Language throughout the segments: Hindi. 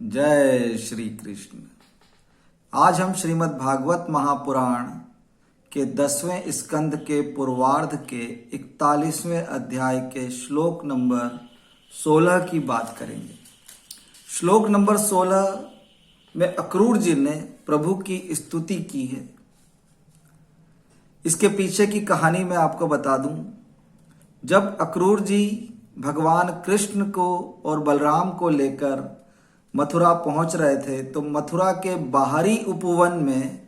जय श्री कृष्ण। आज हम श्रीमद् भागवत महापुराण के 10वें स्कंद के पूर्वार्ध के 41वें अध्याय के श्लोक नंबर 16 की बात करेंगे। श्लोक नंबर 16 में अक्रूर जी ने प्रभु की स्तुति की है। इसके पीछे की कहानी मैं आपको बता दूं। जब अक्रूर जी भगवान कृष्ण को और बलराम को लेकर मथुरा पहुंच रहे थे तो मथुरा के बाहरी उपवन में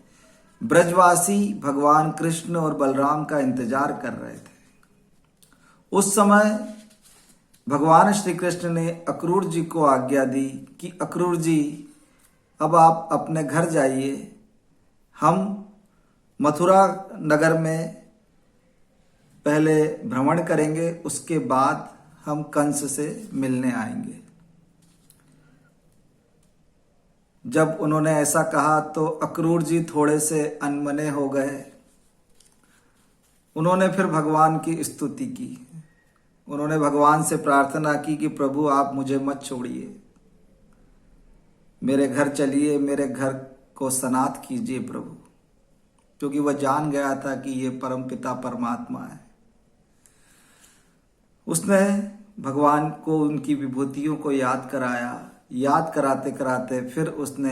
ब्रजवासी भगवान कृष्ण और बलराम का इंतजार कर रहे थे। उस समय भगवान श्री कृष्ण ने अक्रूर जी को आज्ञा दी कि अक्रूर जी अब आप अपने घर जाइए, हम मथुरा नगर में पहले भ्रमण करेंगे, उसके बाद हम कंस से मिलने आएंगे। जब उन्होंने ऐसा कहा तो अक्रूर जी थोड़े से अनमने हो गए। उन्होंने फिर भगवान की स्तुति की। उन्होंने भगवान से प्रार्थना की कि प्रभु आप मुझे मत छोड़िए, मेरे घर चलिए, मेरे घर को सनाथ कीजिए प्रभु, क्योंकि वह जान गया था कि ये परमपिता परमात्मा है। उसने भगवान को उनकी विभूतियों को याद कराया। याद कराते कराते फिर उसने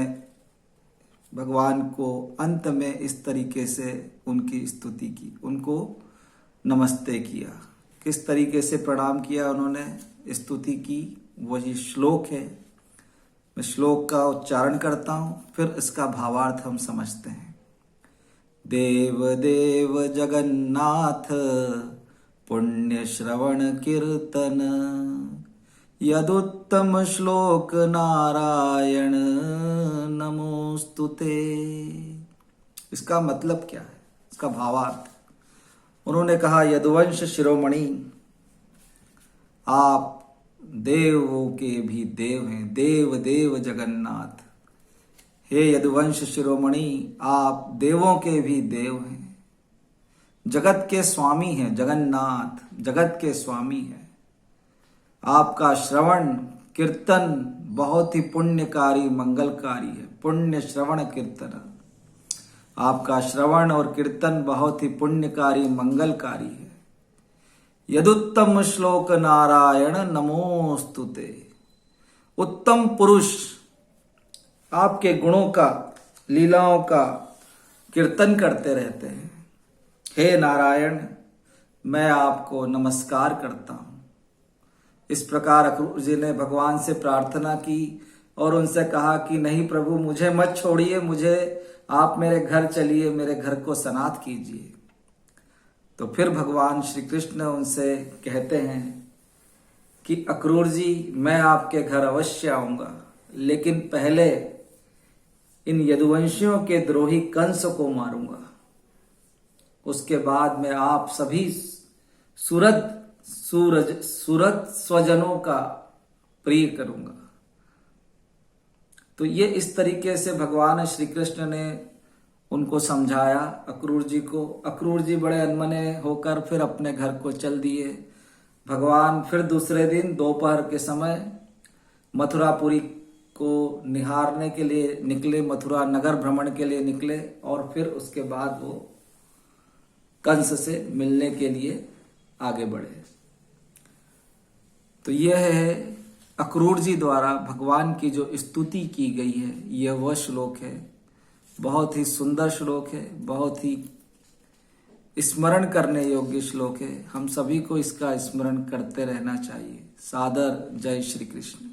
भगवान को अंत में इस तरीके से उनकी स्तुति की, उनको नमस्ते किया। किस तरीके से प्रणाम किया उन्होंने, स्तुति की, वही श्लोक है। मैं श्लोक का उच्चारण करता हूं, फिर इसका भावार्थ हम समझते हैं। देव देव जगन्नाथ पुण्य श्रवण कीर्तन यदुत्तम श्लोक नारायण नमोस्तुते। इसका मतलब क्या है, इसका भावार्थ। उन्होंने कहा, यदुवंश शिरोमणि, आप देवों के भी देव हैं, देव देव जगन्नाथ। हे यदुवंश शिरोमणि, आप देवों के भी देव हैं, जगत के स्वामी हैं। जगन्नाथ जगत के स्वामी हैं। आपका श्रवण कीर्तन बहुत ही पुण्यकारी मंगलकारी है। पुण्य श्रवण कीर्तन, आपका श्रवण और कीर्तन बहुत ही पुण्यकारी मंगलकारी है। यदुत्तम श्लोक नारायण नमोस्तुते। उत्तम पुरुष आपके गुणों का, लीलाओं का कीर्तन करते रहते हैं। हे नारायण, मैं आपको नमस्कार करता हूं। इस प्रकार अक्रूर जी ने भगवान से प्रार्थना की और उनसे कहा कि नहीं प्रभु, मुझे मत छोड़िए, मुझे आप मेरे घर चलिए, मेरे घर को सनाथ कीजिए। तो फिर भगवान श्री कृष्ण उनसे कहते हैं कि अक्रूर जी, मैं आपके घर अवश्य आऊंगा, लेकिन पहले इन यदुवंशियों के द्रोही कंस को मारूंगा। उसके बाद मैं आप सभी सूरत स्वजनों का प्रिय करूंगा। तो ये इस तरीके से भगवान श्री कृष्ण ने उनको समझाया अक्रूर जी को। अक्रूर जी बड़े अनमने होकर फिर अपने घर को चल दिए। भगवान फिर दूसरे दिन दोपहर के समय मथुरापुरी को निहारने के लिए निकले, मथुरा नगर भ्रमण के लिए निकले और फिर उसके बाद वो कंस से मिलने के लिए आगे बढ़े। तो यह है अक्रूर जी द्वारा भगवान की जो स्तुति की गई है, यह वह श्लोक है। बहुत ही सुंदर श्लोक है, बहुत ही स्मरण करने योग्य श्लोक है। हम सभी को इसका स्मरण करते रहना चाहिए। सादर जय श्री कृष्ण।